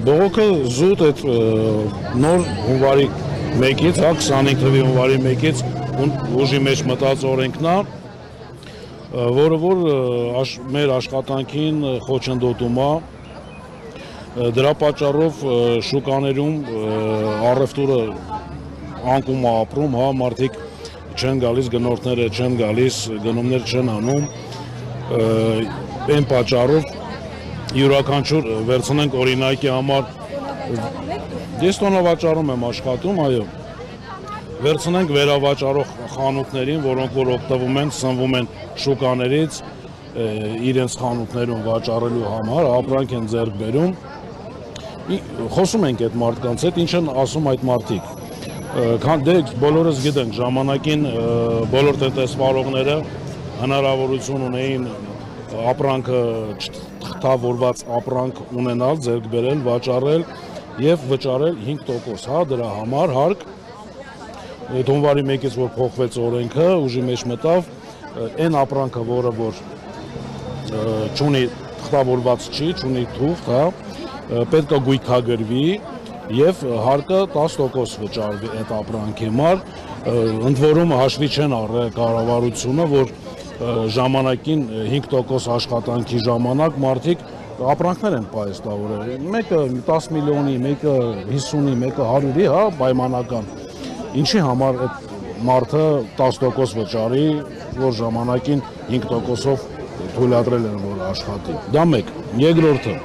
Բողոքը զուտ այդ նոր հունվարի 1-ից, 25 թվականի հունվարի 1-ից ուժի մեջ մտած օրենքն է, որը որ մեր աշխատանքին խոչընդոտում է, դրա պատճառով շուկաներում առևտուրը անկում է ապրում, հա, մարդիկ չեն գալիս, գնորդները չեն գալիս, գնումներ չեն անում, այն պատճառով յուրաքանչյուր վերցնենք օրինակի համար, ես տոնավաճառում եմ աշխատում, այո, վերցնենք վերավաճառող խանութներին, որոնք որ օգտվում են, սնվում են շուկաներից, իրենց խանութներում վաճառելու համար, ապրանք են ձեռք բերում, խոսում ենք այդ մարդկանց հետ, ինչ են ասում այդ մարդիկ, դե բոլորս գիտենք, ժամանակին բոլոր տնտեսվարողները հնարավորություն ունեին ապրանքը թղթավորված ապրանք ունենալ, ձեռք բերել, վաճառել եւ վճարել 5%, հա, դրա համար հարկ հունվարի 1-ից որ փոխվեց օրենքը, ուժի մեջ մտավ, այն ապրանքը, որը որ չունի թղթավորված չի, չունի թուղթ, հա, պետք է գույքագրվի եւ հարկը 10% վճարվի այդ ապրանքի համար, ընդ որում հաշվի չեն առել կառավարությունը, որ ժամանակին 5% աշխատանքի ժամանակ մարդիկ ապրանքներ են պայստավորել, մեկը 10 միլիոնի, մեկը 50-ի, մեկը 100-ի, հա, պայմանական, ինչի համար այդ մարդը 10% վճարի, որ ժամանակին 5%-ով թույլատրել են, որ աշխատի, դա մեկ, երկրորդը,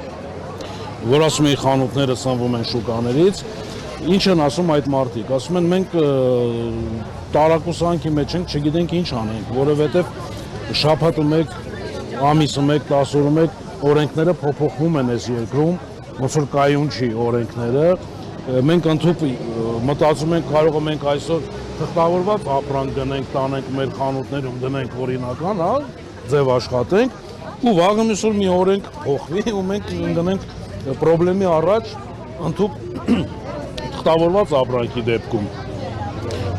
որ ասում են խանութները սնվում են շուկաներից, ինչ են ասում այդ մարդիկ, ասում են մենք տարակուսանքի մեջ ենք, չգիտենք ինչ անենք, որովհետև շաբաթը մեկ, ամիսը մեկ, 10 օրը մեկ օրենքները փոփոխվում են այս երկրում, ոնց որ կայուն չի օրենքները, մենք ընդհուպ մտածում ենք կարող ենք այսօր թղթավորված ապրանք գնենք, տանենք մեր խանութներում, դնենք օրինական, հա, ձև աշխատենք, ու վաղը մյուսօր մի օրենք փոխվի ու մենք դնենք պրոբլեմի առաջ ընդհուպ թղթավորված ապրանքի դեպքում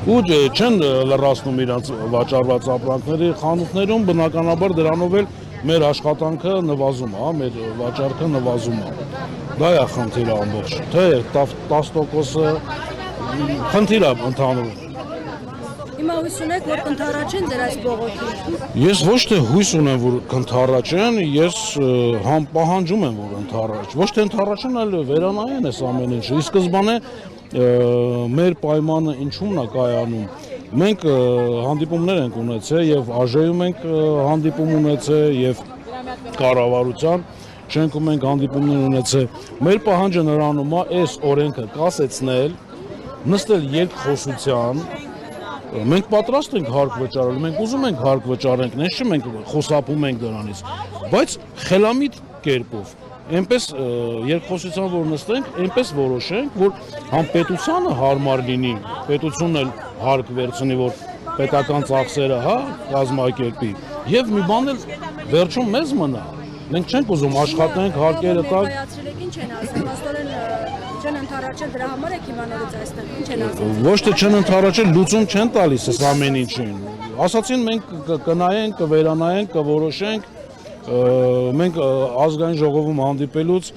ու չեն լրացնում իրանց վաճառված ապրանքների խանութներում, բնականաբար դրանով էլ մեր աշխատանքը նվազում է, մեր վաճառքը նվազում է, դա է խնդիրը ամբողջ, թե 10%-ը խնդիր է ընդհանուր։ Հիմա հույս ունեք, որ կընդառաջեն ձեր այս բողոքի։ Ես ոչ թե հույս ունեմ, որ կընդառաջեն, ես պահանջում եմ, որ ընդառաջ։ Ոչ թե ընդառաջեն, այլ վերանայեն այս ամեն ինչը։ Ի սկզբանե մեր պայմանը ինչումն է կայանում։ Մենք հանդիպումներ ենք ունեցել եւ ԱԺ-ում ենք հանդիպում ունեցել եւ կառավարության շենքում ենք հանդիպումներ ունեցել։ Մեր պահանջը նրանում է այս օրենքը կասեցնել, նստել երկխոսության Մենք պատրաստ ենք հարկ վճարել, մենք ուզում ենք հարկ վճարենք, նես չի մենք խոսապում ենք դրանից, բայց խելամիտ կերպով, այնպես երկխոսության որ նստենք, այնպես որոշենք, որ համ պետությանը հարմար լինի, պետությունն էլ հարկ վերցնի, որ պետական ծախսերը, հա, կազմակերպի, եւ մի բան էլ վերջում մեզ մնա, մենք չենք ուզում աշխատենք, հարկերը տակ, ինչ են ասում, աստորեն չեն ընդառաջել դրա համար եք իմանալից այստեղ, ինչ են ասում։ Ոչ թե չեն ընդառաջել, լուծում չեն տալիս այս ամեն ինչին։ Ասացին մենք կնայենք, կվերանայենք, կորոշենք, մենք ազգային ժողովում հանդիպելուց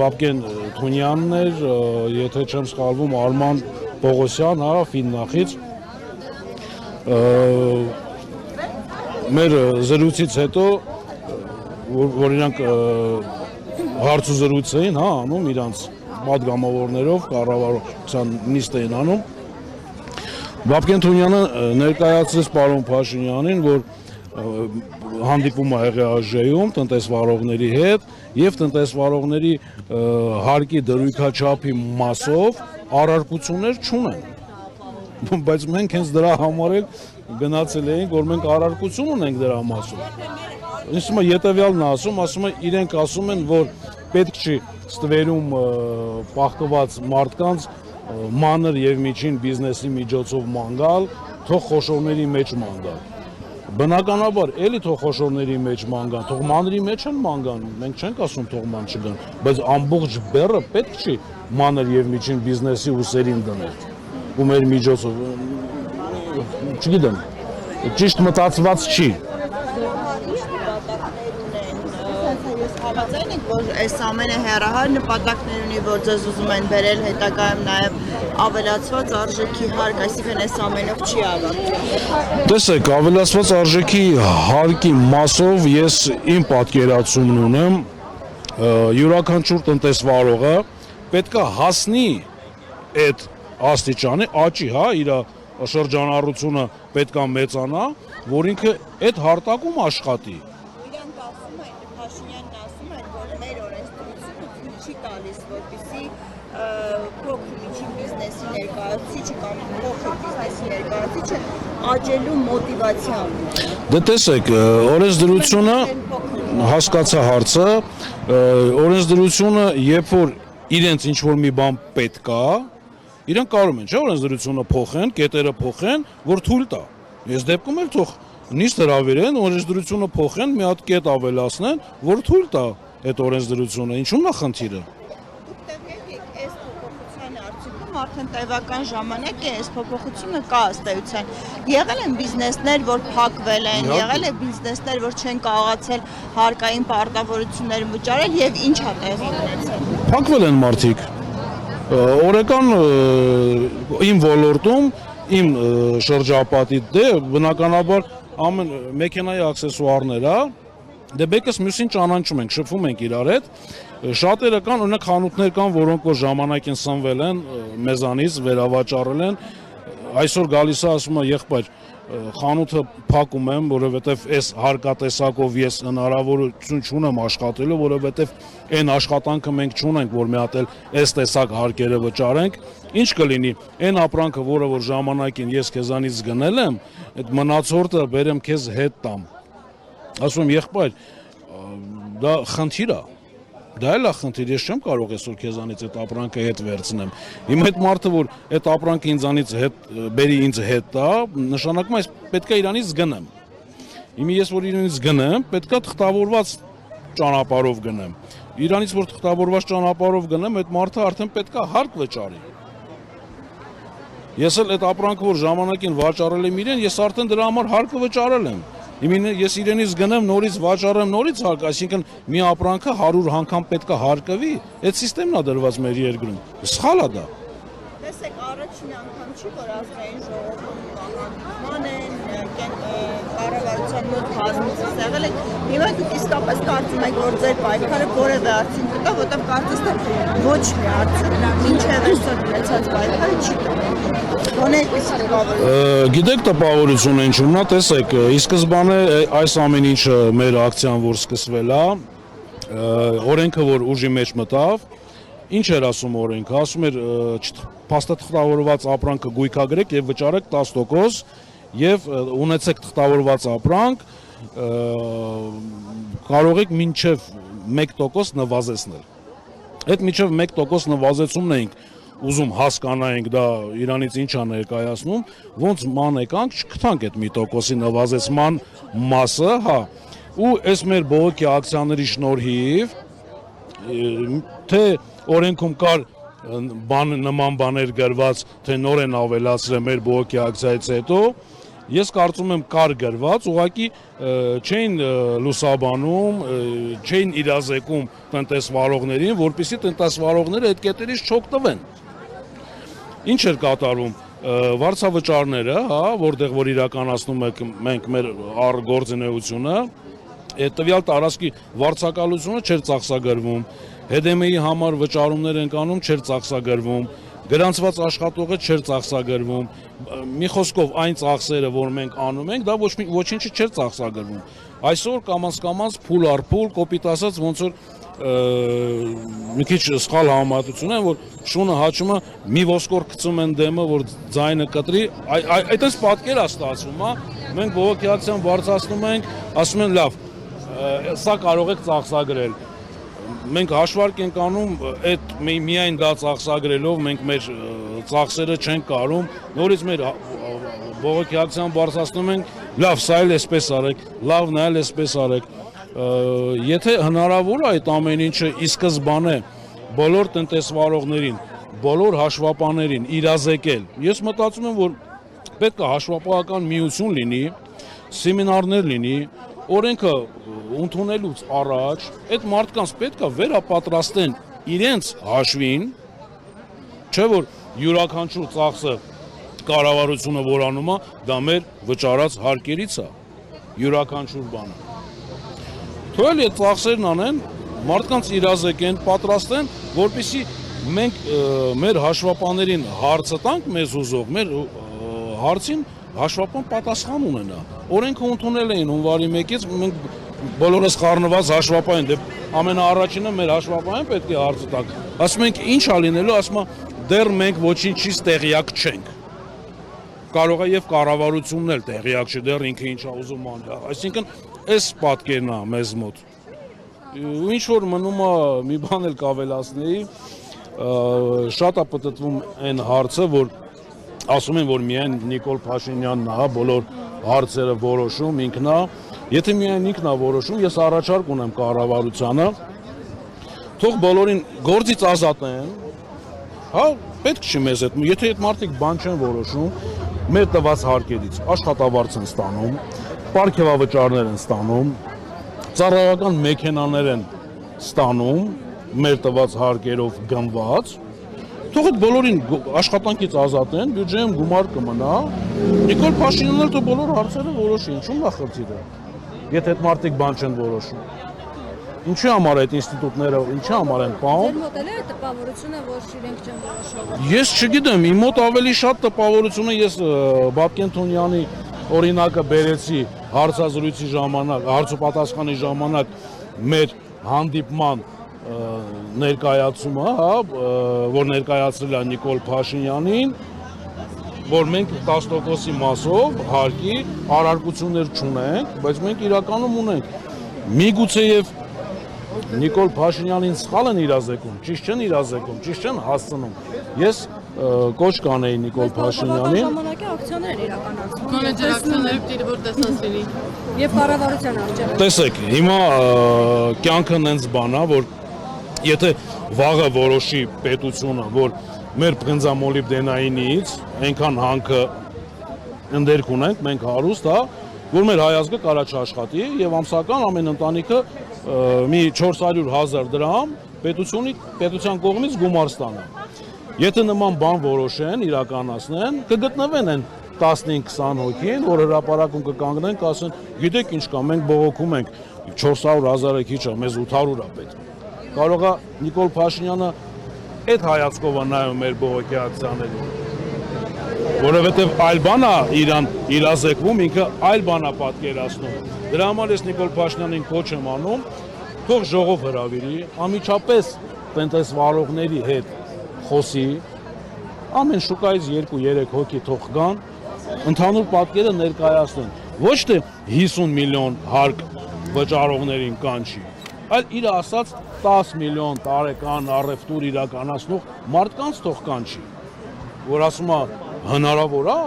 Բաբկեն Թունյանն էր, եթե չեմ սխալվում, Արման Պողոսյան, հա, Ֆիննախից։ Մեր զրույցից հետո, որ իրանք հարց ու զրույց էին, հա, անում իրանց պատգամավորներով, կառավարության նիստ էին անում։ Բաբկեն Թունյանը ներկայացրեց պարոն Փաշինյանին, որ հանդիպում է եղել ԱԺ-ում տնտեսվարողների հետ եւ տնտեսվարողների հարկի դրույքաչափի մասով առարկություններ չունեն։ Բայց մենք հենց դրա համար էլ գնացել էինք, որ մենք առարկություն ունենք դրա մասով։ Ինձ հետևյալն ասում է իրենք ասում են, որ պետք չի ստվերում պահկված մարդկանց մանր եւ միջին բիզնեսի միջոցով մանգալ, թող խոշորների մեջ մանգալ։ Բնականաբար, էլի թող խոշորների մեջ մանգան, թող մանրի մեջ են մանգան, մենք չենք ասում թող ման չգան, բայց ամբողջ բեռը պետք չի մանր եւ միջին բիզնեսի ուսերին դնել։ Ու մեր միջոցով, չգիտեմ, ճիշտ մտածված չի։ Համաձայն եք, որ այս ամենը հեռահար նպատակներ ունի, որ ձեզ ուզում են բերել հետագայում նաև ավելացված արժեքի հարկ, այսինքն այս ամենով չի ավարտվի։ Տեսեք, ավելացված արժեքի հարկի մասով ես իմ պատկերացումն ունեմ, յուրաքանչյուր տնտեսվարողը պետքա հասնի այդ աստիճանի աճի, հա, իր շրջանառությունը պետքա մեծանա, որ ինքը այդ հարտակում աշխատի։ Իրանք ասում են, Փաշինյանն ասում են, որ մեր օրենսդրությունը թույլ չի տալիս, որպեսզի փոքր միջին բիզնեսի ներկայացուցիչը կամ փոքր բիզնեսի ներկայացուցիչը աճելու մոտիվացիա ունի։ Դե տեսեք, օրենսդրությունը հասկացա հարցը, օրենսդրությունը երբ որ իրենց ինչ որ մի բան պետք է, իրենք կարող են, չէ՞, օրենսդրությունը փոխեն, կետերը փոխեն, որ թույլ տա։ Այս դեպքում էլ թող նիստ հրավիրեն, օրենսդրությունը փոխեն, մի հատ կետ ավելացնեն, որ թույլ տա այդ օրենսդրությունը։ Ինչու՞մն է խնդիրը։ Դուք տեղյակ եք, այս փոփոխության արդյունքում արդեն տևական ժամանակ է, այս փոփոխությունը կա ըստ էության։ Եղել են բիզնեսներ, որ փակվել են, եղել է բիզնեսներ, որ չեն կարողացել հարկային պարտավորություններ վճարել եւ ինչ է տեղի ունեցել։ Փակվել են մարդիկ։ Օրեկան իմ ոլորտում, իմ շրջապատի բնականաբար ամեն մեքենայի աքսեսուարներ է, դե մեկս մյուսին ճանաչում ենք, շփվում ենք իրար հետ, շատերը կան, օրինակ խանութներ կան, որոնք որ ժամանակ են սնվել են, մեզանից վերավաճառել են, այսօր գալիս է ասում է եղբայր, խանութը փակում եմ, որովհետև այս հարկատեսակով ես հնարավորություն չունեմ աշխատելու, որովհետև այն աշխատանքը մենք չունենք, որ մի հատ էլ այս տեսակ հարկերը վճարենք, ինչ կլինի, այն ապրանքը, որը որ ժամանակին ես քեզանից գնել եմ, այդ մնացորդը բերեմ քեզ հետ տամ։ Ասում եմ, եղբայր, դա խնդիր է։ Դա էլ է խնդիր, ես չեմ կարող այսօր քեզանից այդ ապրանքը հետ վերցնեմ։ Իմ հետ մարդը, որ այդ ապրանքը ինձանից հետ բերի ինձ հետ տա, նշանակում է ես պետքա իրանից գնեմ։ Իմի ես որ իրանից գնեմ, պետքա թղթավորված ճանապարհով գնեմ։ Իրանից որ թղթավորված ճանապարհով գնեմ, այդ մարդը արդեն պետքա հարկ վճարի։ Ես էլ այդ ապրանքը որ ժամանակին վաճառել եմ իրեն, ես արդեն դրա համար հարկը վճարել եմ։ Ես իրենից գնեմ, նորից վաճառեմ, նորից հարկ, այսինքն մի ապրանքը 100 անգամ պետքա հարկվի, այդ համակարգն է դրված մեր երկրում։ Սխալ է դա։ Տեսեք, առաջին անգամ չի, որ ազգային ժողովում կանոնման են, կառավարության մոտ բազմիցս եղել եք։ Հիմա դուք իսկապես կարծում եք, որ ձեր պայքարը որևէ արդյունք կտա, որտեղ կարծես թե ոչ մի արդյունք մինչև այսօր ունեցած պայքարը չի տվել։ Գոնե այդպիսի տպավորություն։ Գիտեք տպավորությունը ինչու՞մն է, տեսեք, ի սկզբանե այս ամեն ինչը մեր ակցիան որ սկսվել է, օրենքը որ ուժի մեջ մտավ, ինչ էր ասում օրենքը, ասում էր փաստաթղթավորված ապրանքը գույքագրեք եւ վճարեք 10% եւ ունեցեք թղթավորված ապրանք, կարող եք մինչև 1% նվազեցնել։ Այդ մինչև 1% նվազեցումն էինք ուզում հասկանայինք դա իրանից ինչ է ներկայացնում, ոնց ման եկանք, չգտանք այդ 1%-ի նվազեցման մասը, հա, ու այս մեր բողոքի ակցիաների շնորհիվ, թե օրենքում կար նման բաներ գրված, թե նոր են ավելացրել մեր բողոքի ակցիայից հետո, ես կարծում եմ կար գրված, ուղղակի չէին լուսաբանում, չէին իրազեկում տնտեսվարողներին, որպեսզի տնտեսվարողները այդ կետերից չօգտվեն։ Ինչ էր կատարվում, վարձավճարները, հա, որտեղ որ իրականացնում ենք մեր գործունեությունը, այդ տվյալ տարածքի վարձակալությունը չէր ծախսագրվում, ՀԴՄ-ի համար վճարումներ ենք անում, չէր ծախսագրվում, գրանցված աշխատողը չէր ծախսագրվում, մի խոսքով այն ծախսերը, որ մենք անում ենք, դա ոչինչի չէր ծախսագրվում։ Այսօր կամաց փուլ առ փուլ, կոպիտ ասած, ոնց որ մի քիչ սխալ համեմատություն է, որ շունը հաճումը մի ոսկոր գցում են դեմը, որ ձայնը կտրի, այդպես պատկեր է ստացվում, հա։ Մենք բողոքի ակցիան բարձրացնում ենք, ասում են լավ, սա կարող եք ծախսագրել։ Մենք հաշվարկ ենք անում, այդ միայն դա ծախսագրելով մենք մեր ծախսերը չենք կարում, նորից մեր բողոքի ակցիան բարձրացնում ենք, լավ, սա էլ էսպես արեք, լավն էլ էսպես արեք։ Եթե հնարավոր է այդ ամեն ինչը ի սկզբանե բոլոր տնտեսվարողներին, բոլոր հաշվապաներին իրազեկել, ես մտածում եմ, որ պետք է հաշվապահական միություն լինի, սեմինարներ լինի, օրենքը ընդունելուց առաջ այդ մարդկանց պետք է վերապատրաստեն իրենց հաշվին, չէ որ յուրաքանչյուր ծախսը կառավարությունը որանում է, դա մեր վճարած հարկերից է, յուրաքանչյուր բանը։ Թույլ այդ ծախսերն անեն, մարդկանց իրազեկեն, պատրաստեն, որպեսզի մենք մեր հաշվապաներին հարցը տանք մեզ ուզող, մեր հարցին հաշվապան պատասխան ունենա։ Օրենքը ընդունել էին հունվարի 1-ից, մենք բոլորս խառնված հաշվապային, դե ամենաառաջինը մեր հաշվապային պետք է հարցը տանք։ Ասում ենք ինչ է լինելու, ասում է դեռ մենք ոչինչից տեղյակ չենք։ Կարող է եւ կառավարությունն էլ տեղյակ չէ, դեռ ինքը ինչ է ուզում անել։ Այսինքն այս պատկերն է մեզ մոտ։ Ինչ որ մնում է մի բան էլ կավելացնեի, շատ է պատտվում այն հարցը, որ ասում են, որ միայն Նիկոլ Փաշինյանն է բոլոր հարցերը որոշում, ինքն է։ Եթե միայն ինքն է որոշում, ես առաջարկ ունեմ կառավարությանը, թող բոլորին գործից ազատեն, հա, պետք չի մեզ այդ, եթե այդ մարդիկ բան չեն որոշում, մեր տված հարկերից աշխատավարձ են ստանում, պարգևավճարներ են ստանում, ծառայական մեքենաներ են ստանում, մեր տված հարկերով գնված, թող այդ բոլորին աշխատանքից ազատեն, բյուջեում գումար կմնա, Նիկոլ Փաշինյանն էլ թող բոլոր հարցերը որոշի, ինչու՞մն է խնդիրը, եթե այդ մարդիկ բան չեն որոշում։ Ինչի համար այդ ինստիտուտները, ինչի համար են պահում։ Ձեր մոտ էլ է տպավորությունը, որ իրենք չեն որոշում։ Ես չգիտեմ, իմ մոտ ավելի շատ տպավորությունը ես Բաբկեն Թունյանի օրինակը բերեցի հարցազրույցի ժամանակ, հարցուպատասխանի ժամանակ մեր հանդիպման ներկայացումը, հա, որ ներկայացրել է Նիկոլ Փաշինյանին, որ մենք 10%-ի մասով հարկի առարկություններ չունենք, բայց մենք իրականում ունենք։ Միգուցեև Նիկոլ Փաշինյանին սխալ են իրազեկում, ճիշտ չեն իրազեկում, ճիշտ չեն հասցնում։ Ես կոչ կանեի Նիկոլ Փաշինյանին։ Ժամանակի ակցիաներ են իրականացվում։ Կանեջեր ակցիաներ պիտի որ տեսած լինի։ Եվ կառավարության արժեքը։ Տեսեք, հիմա կյանքը նենց բան է, որ եթե վաղը որոշի պետությունը, որ մեր բենզամոլիբդենայինից այնքան հանքը ընդերք ունենք, մենք հարուստ, հա, որ մեր հայազգը կարա չաշխատի եւ ամսական ամեն ընտանիքը մի 400,000 դրամ պետության կողմից գումար ստանա։ Եթե նման բան որոշեն, իրականացնեն, կգտնվեն են 15-20 հոգին, որ հրապարակում կկանգնեն, կասեն, գիտեք ինչ կա, մենք բողոքում ենք, 400,000-ը քիչ է, մեզ 800 է պետք։ Կարող է Նիկոլ Փաշինյանը այդ հայացքով է նայում մեր բողոքի ակցիաներին, որովհետև այլ բան է իրան իրազեկվում, ինքը այլ բան է պատկերացնում։ Դրա համար ես Նիկոլ Փաշինյանին կոչ եմ անում, թող ժողով հրավիրի, անմիջապես տնտեսվարողների հետ խոսի, ամեն շուկայից 2-3 հոգի թող գան, ընդհանուր պատկերը ներկայացնեն, ոչ թե 50 միլիոն հարկ վճարողներին կանչի, այլ իր ասած 10 միլիոն տարեկան առևտուր իրականացնող մարդկանց թող կանչի, որ ասում է հնարավոր է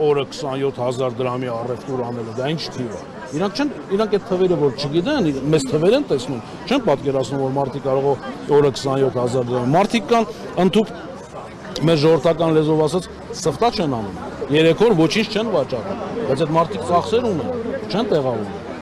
օրը 27,000 դրամի առևտուր անելը, դա ինչ թիվ է։ Իրանք այդ թվերը որ չգիտեն, մեզ թվեր են տեսնում, չեն պատկերացնում, որ մարդիկ կարող է օրը 27,000 դրամ։ Մարդիկ կան ընդհուպ մեր ժողովրդական լեզվով ասած սխտա չեն անում։ 3 օր ոչինչ չեն վաճառում, բայց այդ մարդիկ ծախսեր ունեն, չեն տեղավորում։